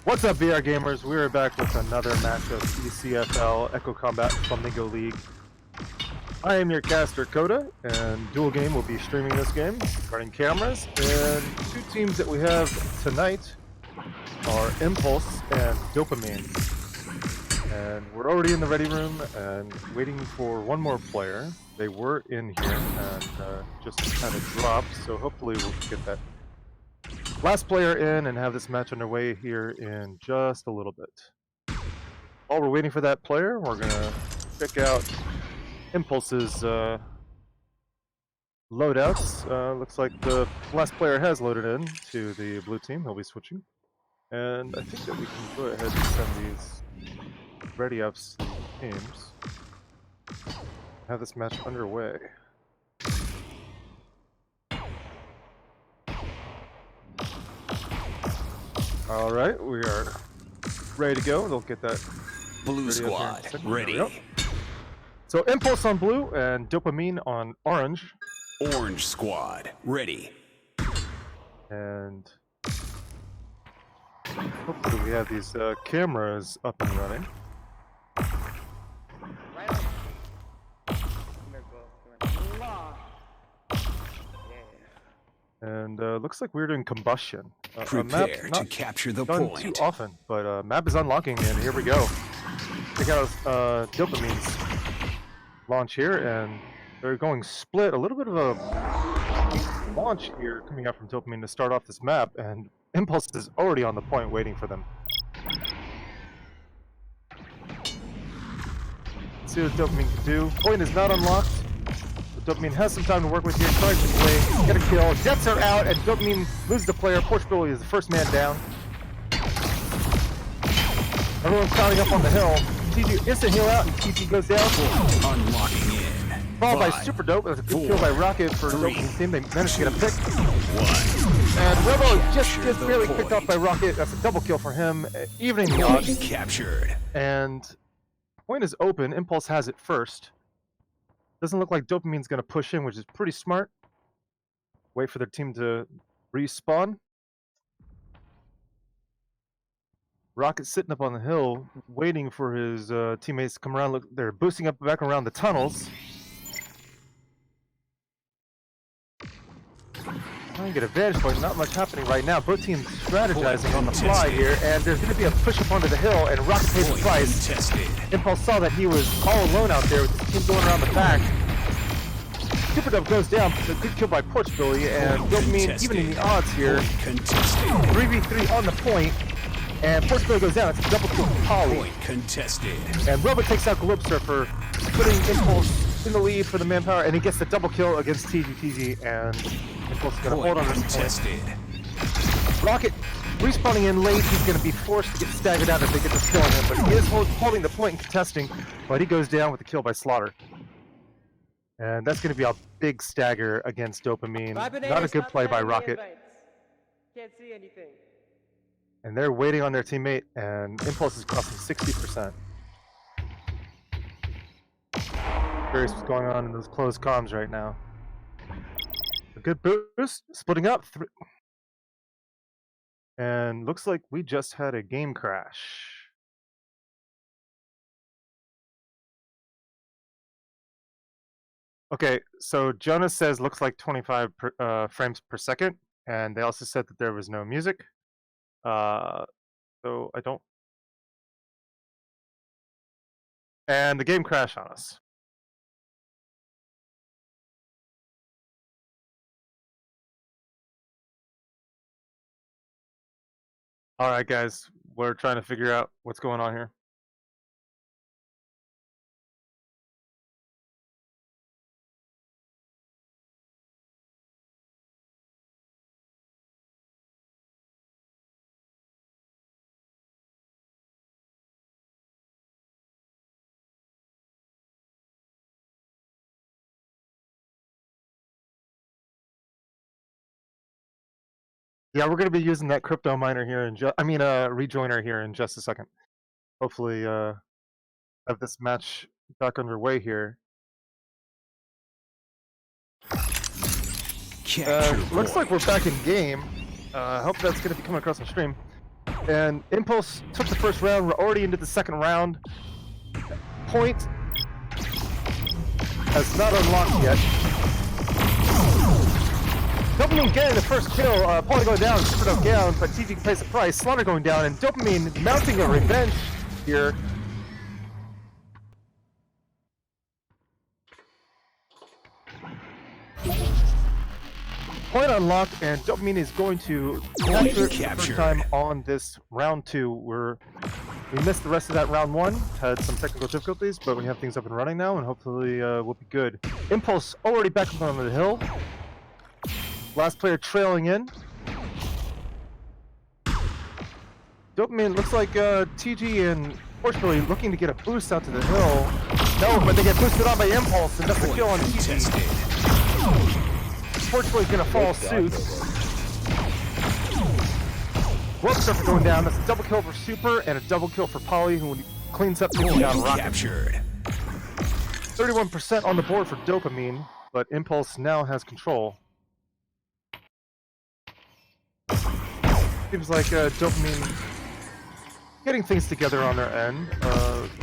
What's up, VR gamers? We're back with another match of ECFL Echo Combat Flamingo League. I am your caster, Coda, and Dual Game will be streaming this game, running cameras. And two teams that we have tonight are Impulse and Dopamine. And we're already in the ready room and waiting for one more player. They were in here and just kind of dropped, so hopefully we'll get that last player in and have this match underway here in just a little bit. While we're waiting for that player, we're gonna check out Impulse's loadouts. Looks like the last player has loaded in to the blue team. He'll be switching. And I think that we can go ahead and send these ready ups to teams. Have this match underway. All right, we are ready to go. They'll get that blue squad ready. So Impulse on blue and Dopamine on orange. Orange squad ready. And hopefully we have these cameras up and running. And looks like we're doing combustion. Prepare to capture the point. Too often, but map is unlocking, and here we go. Check out Dopamine's launch here, and they're going split. A little bit of a launch here coming out from Dopamine to start off this map, and Impulse is already on the point waiting for them. Let's see what Dopamine can do. Point is not unlocked. Dopamine has some time to work with here, tries to play, get a kill, jets her out, and Dopamine loses the player. Porchbilly is the first man down. Everyone's crowding up on the hill. TG instant heal out, and TG goes down. Unlocking in. Followed by Super Dope. That's a good kill by Rocket for the Dopamine team. They managed to get a pick. And Robo just barely picked off by Rocket. That's a double kill for him, evening the odds. Captured. And point is open. Impulse has it first. Doesn't look like Dopamine's going to push in, which is pretty smart. Wait for their team to respawn. Rocket's sitting up on the hill, waiting for his teammates to come around. Look, they're boosting up back around the tunnels. Trying to get a vantage point. Not much happening right now. Both teams strategizing on the fly here, and there's going to be a push up onto the hill, and Rocket pays the price. Impulse saw that he was all alone out there with his team going around the back. Super Dub goes down, a good kill by Porchbilly, and Dopamine even in the odds here. 3v3 on the point, and Porchbilly goes down. It's a double kill from Polly. And Robo takes out Globe Surfer, putting Impulse in the lead for the manpower, and he gets the double kill against TG, and Impulse is going to hold on this point. Rocket respawning in late. He's going to be forced to get staggered out if they get this kill on him, but he is holding the point and contesting, but he goes down with the kill by Slaughter. And that's going to be a big stagger against Dopamine. Not a good play by Rocket. Can't see anything. And they're waiting on their teammate, and Impulse is crossing 60%. Curious what's going on in those closed comms right now. A good boost, splitting up. And looks like we just had a game crash. Okay, so Jonas says looks like 25 frames per second, and they also said that there was no music. So I don't. And the game crashed on us. All right, guys, we're trying to figure out what's going on here. Yeah, we're going to be using that crypto miner here in rejoiner here in just a second. Hopefully, have this match back underway here. Looks like we're back in game. I hope that's going to be coming across the stream. And Impulse took the first round. We're already into the second round. Point has not unlocked yet. Dopamine getting the first kill. Paulie going down, Super Dope down, but TG pays the price. Slaughter going down, and Dopamine mounting a revenge here. Point unlocked, and Dopamine is going to capture it for the first time on this round 2. We missed the rest of that round 1, had some technical difficulties, but we have things up and running now, and hopefully we'll be good. Impulse already back up on the hill. Last player trailing in. Dopamine looks like TG and Fortunately looking to get a boost out to the hill. No, but they get boosted on by Impulse, and that's a kill on TG. Fortunately, gonna fall suit. Rope Surfer going down. That's a double kill for Super and a double kill for Paulie, who cleans up taking down Rocket. Captured. 31% on the board for Dopamine, but Impulse now has control. Seems like Dopamine getting things together on their end,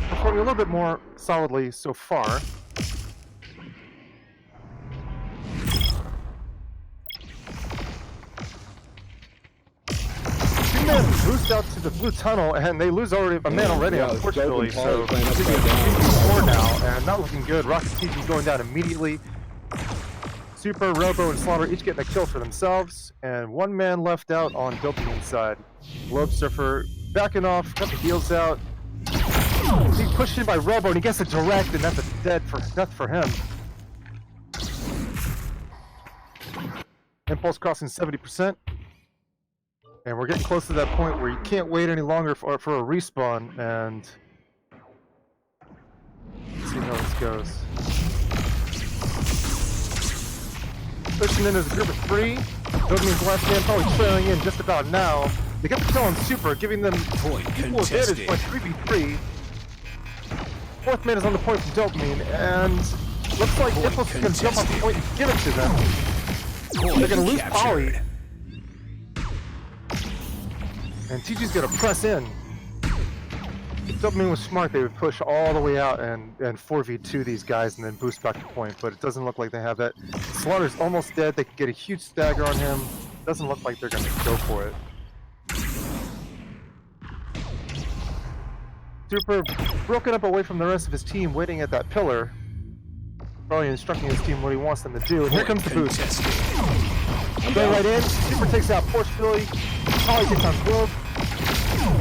performing a little bit more solidly so far. Boost out to the blue tunnel, and they lose already a man already, unfortunately. So more now, and not looking good. Rocket TG going down immediately. Super, Robo, and Slaughter each getting a kill for themselves, and one man left out on Dopamine's side. Globe Surfer backing off, got the heals out. He's pushed in by Robo, and he gets a direct, and that's a death for him. Impulse crossing 70%. And we're getting close to that point where you can't wait any longer for a respawn, and let's see how this goes. Pushing in as a group of 3. Dopamine's last man probably trailing in just about now. They get the kill on Super, giving them equal advantage by 3v3. Fourth man is on the point from Dopamine, and looks like Impulse is going to jump off the point and give it to them. They're going to lose Paulie. And TG's gonna press in. If Dopamine was smart, they would push all the way out and 4v2 these guys and then boost back to point, but it doesn't look like they have that. Slaughter's almost dead. They can get a huge stagger on him. Doesn't look like they're gonna go for it. Super broken up away from the rest of his team, waiting at that pillar. Probably instructing his team what he wants them to do. And here comes the boost. Going right in. Super takes out Porsche Philly. Paulie takes on Globe.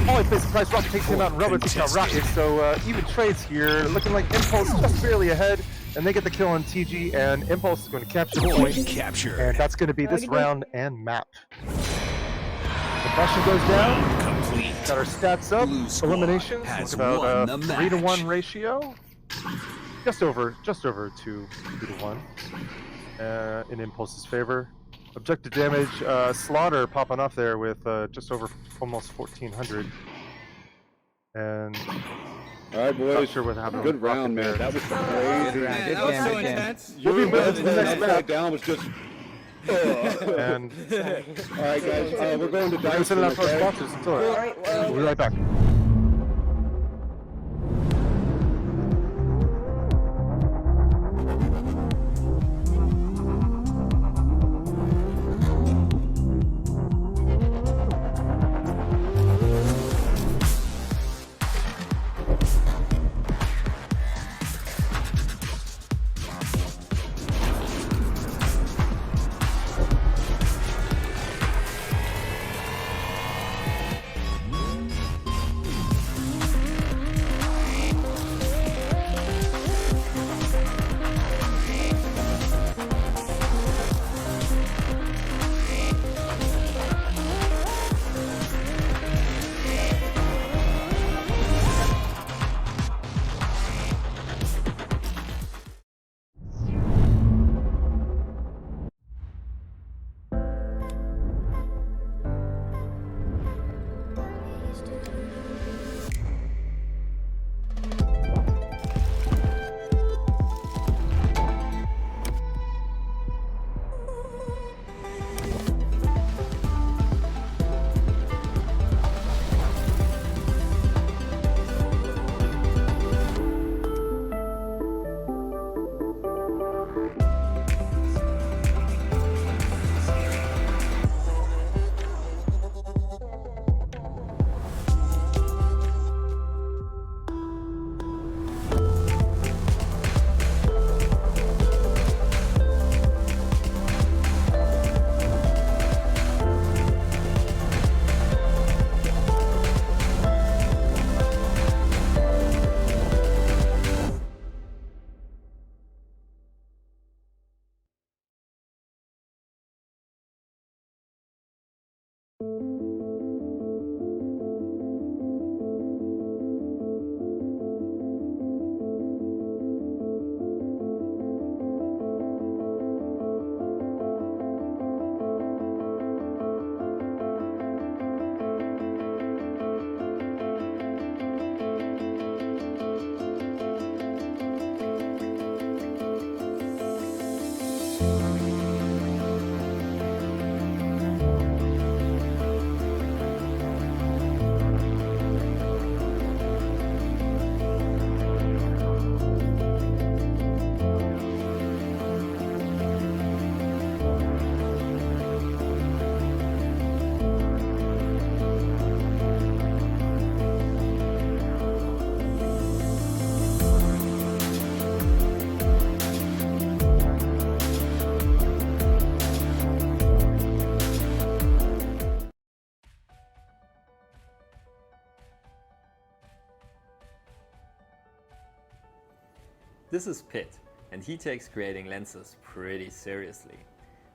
Paulie pays the price. Rocket takes him out, and Rubber takes out Rocket. So even trades here. Looking like Impulse just barely ahead. And they get the kill on TG. And Impulse is going to capture the point. And that's going to be this round and map. Compression goes down. Got our stats up. Eliminations. Look about 3-to-1 ratio. Just over 2-to-1 in Impulse's favor. Objective damage, Slaughter popping off there with just over almost 1,400. And all right, boys. Not sure what happened. Good round, man. That was crazy. That was so intense. We'll be moving to the next map. Down was just. And all right, guys. We're going to dice. Send it out to our sponsors until All right, well, we'll be right back. This is Pitt, and he takes creating lenses pretty seriously.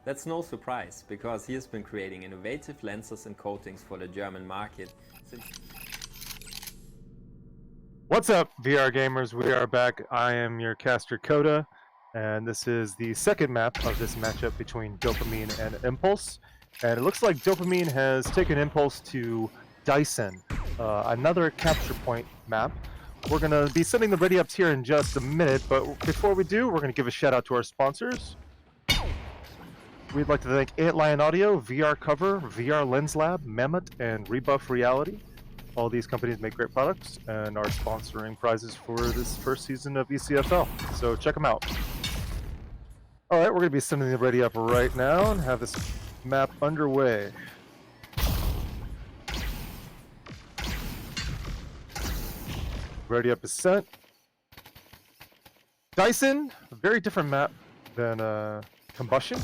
That's no surprise, because he has been creating innovative lenses and coatings for the German market since... What's up, VR gamers? We are back. I am your caster Coda, and this is the second map of this matchup between Dopamine and Impulse. And it looks like Dopamine has taken Impulse to Dyson, another capture point map. We're going to be setting the ready-ups here in just a minute, but before we do, we're going to give a shout-out to our sponsors. We'd like to thank Antlion Audio, VR Cover, VR Lens Lab, Mammoth, and Rebuff Reality. All these companies make great products and are sponsoring prizes for this first season of ECFL, so check them out. Alright, we're going to be sending the ready-up right now and have this map underway. Ready up is sent. Dyson, a very different map than Combustion.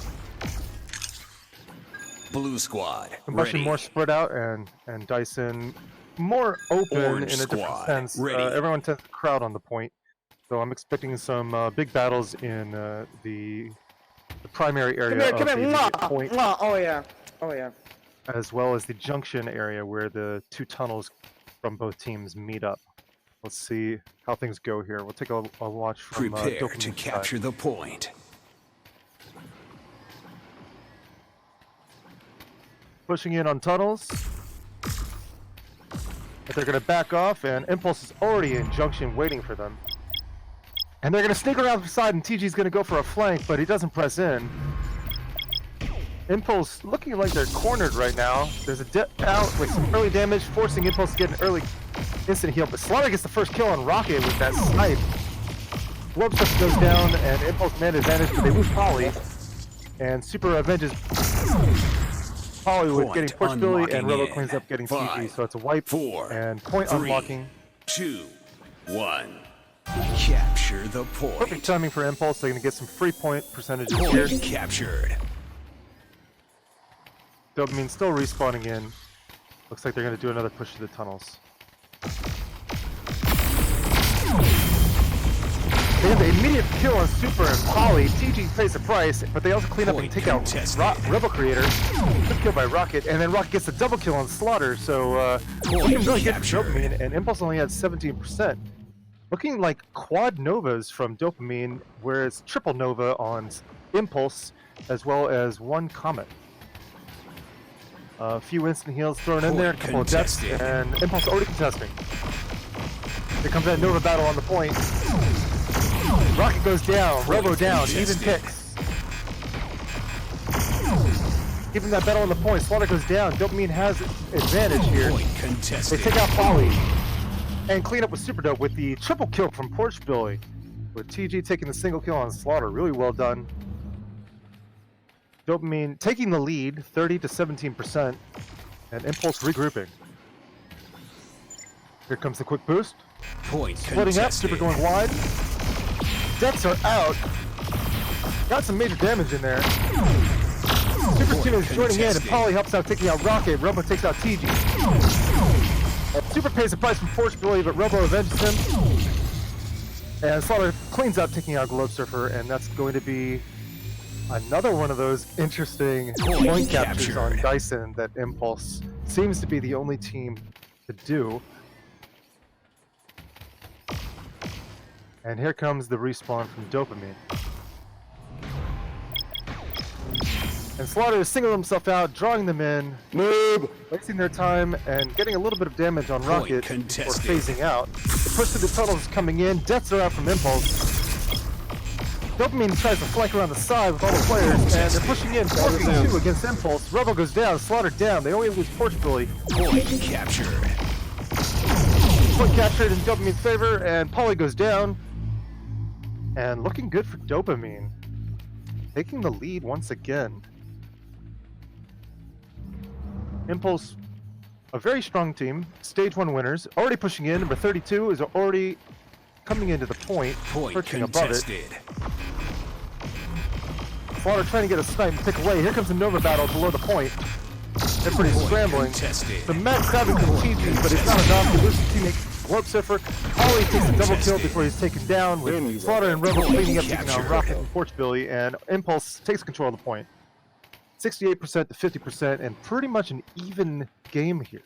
Blue squad. Combustion ready. more spread out, and Dyson more open Orange in a different squad, sense. ready. Everyone tends to crowd on the point, so I'm expecting some big battles in the primary area of the immediate point, Oh yeah. Oh yeah. as well as the junction area where the two tunnels from both teams meet up. Let's see how things go here. We'll take a watch from Prepare to Dopamine's capture side. the point. Pushing in on tunnels. But they're going to back off, and Impulse is already in junction waiting for them. And they're going to sneak around the side, and TG's going to go for a flank, but he doesn't press in. Impulse looking like they're cornered right now. There's a dip out with some early damage, forcing Impulse to get an early instant heal. But Slaughter gets the first kill on Rocket with that snipe. Globestep goes down, and Impulse man advantage, but they lose Polly. And Super avenges Polly with getting Push Billy, and Robo cleans up getting TG. So it's a wipe and point unlocking. 2, 1. Capture the point. Perfect timing for Impulse. They're going to get some free point percentages here. Point captured. Dopamine still respawning in. Looks like they're going to do another push to the tunnels. They have the immediate kill on Super and Polly. TG pays the price, but they also clean up and take out Rebel Creator. Good kill by Rocket, and then Rocket gets the double kill on Slaughter, so looking really good for Dopamine, and Impulse only had 17%. Looking like quad Novas from Dopamine, where it's triple Nova on Impulse, as well as one Comet. A few instant heals thrown in there, a couple of deaths, and Impulse already contesting. Here comes that Nova battle on the point. Rocket goes down, Robo down, even picks. Keeping that battle on the point, Slaughter goes down, Dopamine has advantage here. They take out Polly and clean up with Super Dope with the triple kill from Porch Billy. With TG taking the single kill on Slaughter, really well done. Dopamine taking the lead, 30 to 17%, and Impulse regrouping. Here comes the quick boost. Point Splitting up, Super going wide. Deaths are out. Got some major damage in there. Super's team is joining in, and Polly helps out taking out Rocket. Robo takes out TG. Super pays the price from Force Billy, but Robo avenges him. And Slaughter cleans up, taking out Globe Surfer, and that's going to be Another one of those interesting point captures on Dyson that Impulse seems to be the only team to do. And here comes the respawn from Dopamine. And Slaughter is singling himself out, drawing them in, wasting their time, and getting a little bit of damage on Rocket before phasing out. The push to the tunnel is coming in, deaths are out from Impulse. Dopamine tries to flank around the side with all the players, and they're pushing in 4v2 against Impulse. Rebel goes down, Slaughter down. They only lose Porch Billy. Point captured. Point captured in Dopamine's favor, and Polly goes down. And looking good for Dopamine. Taking the lead once again. Impulse, a very strong team. Stage 1 winners. Already pushing in. Number 32 is already coming into the point. Perching above it. Slaughter trying to get a snipe and pick away. Here comes a Nova battle below the point. Everybody's scrambling. The Max grabbing some TG, but it's not enough. He loses teammate Globe Surfer. Ollie takes a double kill before he's taken down, with Slaughter and Rebel cleaning up, taking on Rocket and Porch Billy, and Impulse takes control of the point. 68% to 50%, and pretty much an even game here.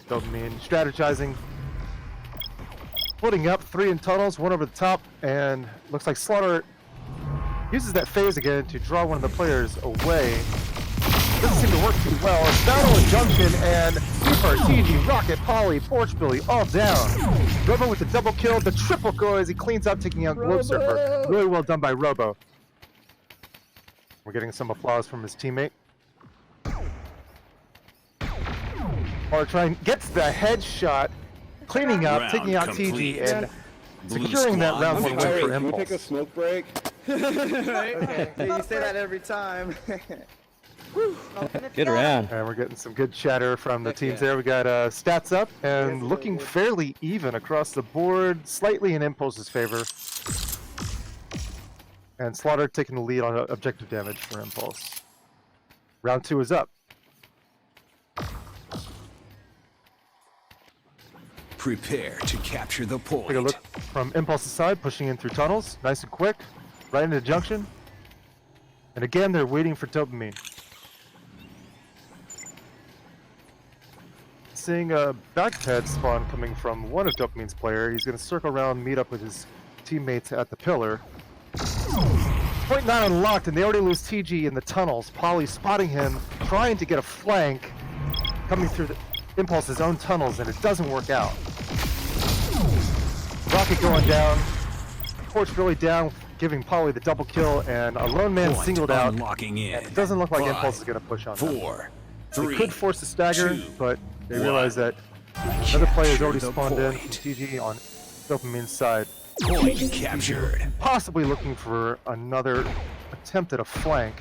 Dopamine strategizing. Splitting up, 3 in tunnels, 1 over the top, and looks like Slaughter uses that phase again to draw one of the players away. Doesn't seem to work too well. It's battle in Junction, and Super, TG, Rocket, Polly, Porch Billy, all down. Robo with the double kill, the triple kill as he cleans up, taking out Globe Surfer. Really well done by Robo. We're getting some applause from his teammate. Or gets the headshot, cleaning up, Round taking out complete. TG, and Blue securing that squad round 1 win victory. for Can we take a Impulse. smoke break? Okay, you say that every time. Good round. And we're getting some good chatter from the teams there. We got stats up and looking fairly even across the board, slightly in Impulse's favor. And Slaughter taking the lead on objective damage for Impulse. Round 2 is up. Prepare to capture the point. Take a look from Impulse's side, pushing in through tunnels, nice and quick, right into Junction. And again, they're waiting for Dopamine. Seeing a backpad spawn coming from one of Dopamine's player. He's going to circle around, meet up with his teammates at the pillar. Point 9 unlocked, and they already lose TG in the tunnels. Polly spotting him, trying to get a flank, coming through the Impulse's own tunnels, and it doesn't work out. Rocket going down, Porch Billy down, giving Polly the double kill, and a lone man Point singled out. unlocking in. And it doesn't look like 5, Impulse is going to push on them. 4, They 3, could force a stagger, 2, but they 1. realize that another player has already Capture the spawned in point. from TG on Dopamine's side, Point captured. possibly looking for another attempt at a flank.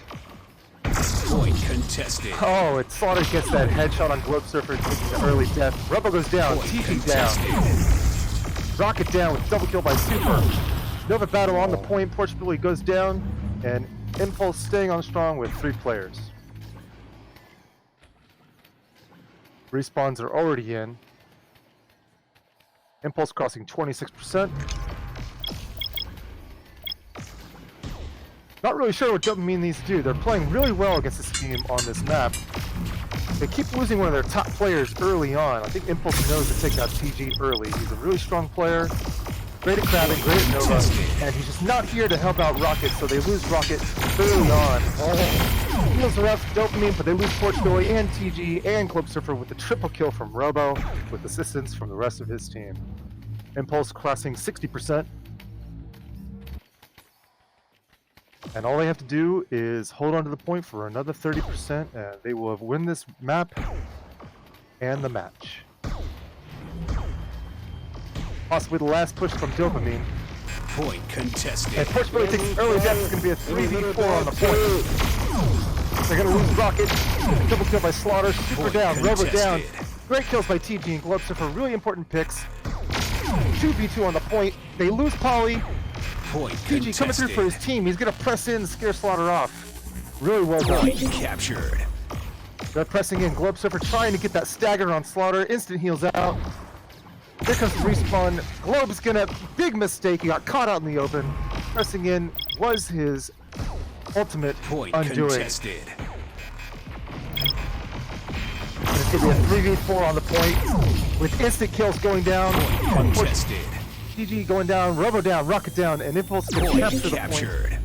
Point contested. Oh, it Slaughter gets that headshot on Globe Surfer, taking the early death. Rebel goes down, Point TG down. contested. Rocket down with double kill by Super. Nova battle on the point, Porch Billy goes down, and Impulse staying on strong with 3 players. Respawns are already in. Impulse crossing 26%. Not really sure what Dopamine needs to do. They're playing really well against this team on this map. They keep losing one of their top players early on. I think Impulse knows to take out TG early. He's a really strong player, great at crabbing, great at Nova, and he's just not here to help out Rocket, so they lose Rocket early on. Heals are up for Dopamine, but they lose Porch Billy and TG and Globe Surfer with the triple kill from Robo, with assistance from the rest of his team. Impulse crossing 60%. And all they have to do is hold on to the point for another 30%, and they will have win this map and the match. Possibly the last push from Dopamine. Point contested. And Porch Billy takes early death. It's going to be a 3v4 on the point. They're going to lose Rocket. Double kill by Slaughter. Super Point down. Robo down. contested. Great kills by TG and Globe Surfer. Really important picks. 2v2 on the point. They lose Polly. Point TG coming through for his team. He's going to press in and scare Slaughter off. Really well done. Point captured. They're pressing in. Globe Surfer trying to get that stagger on Slaughter. Instant heals out. Here comes the respawn. Globe's gonna, big mistake. He got caught out in the open. Pressing in was his ultimate Point undoing. contested. It's gonna be a 3v4 on the point with instant kills going down. Contested. GG going down, Robo down, Rocket down, and Impulse gonna Point capture the point. captured.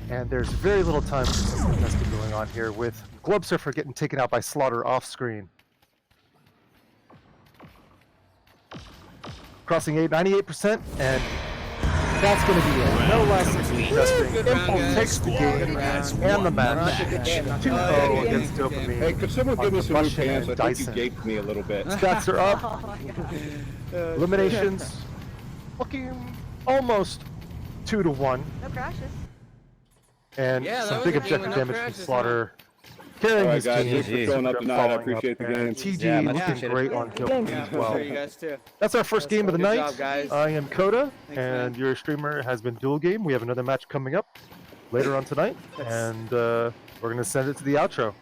And there's very little time for contesting going on here with Globe Surfer getting taken out by Slaughter off screen. Crossing 98%, and that's going to be it. No less interesting. Good round, Impulse guys. takes the game Good round. and the match. Good game. 2-0 against Dopamine. Hey, could someone give me some new Combustion pants? I and think you Dyson. gaped me a little bit. Stats are up. Eliminations looking almost 2-1. No crashes. And Yeah, that some was big a game objective with no damage from crashes, Slaughter. Carrying All right, his guys, team. thanks for showing up tonight. I Following appreciate the up, and game. TG Yeah, much looking appreciated. great on Dopamine Yeah, as for well. sure, you guys too. That's our first game of the Good night. job, guys. I am Coda, Thanks, and man. your streamer has been Dual Game. We have another match coming up later on tonight, and we're going to send it to the outro.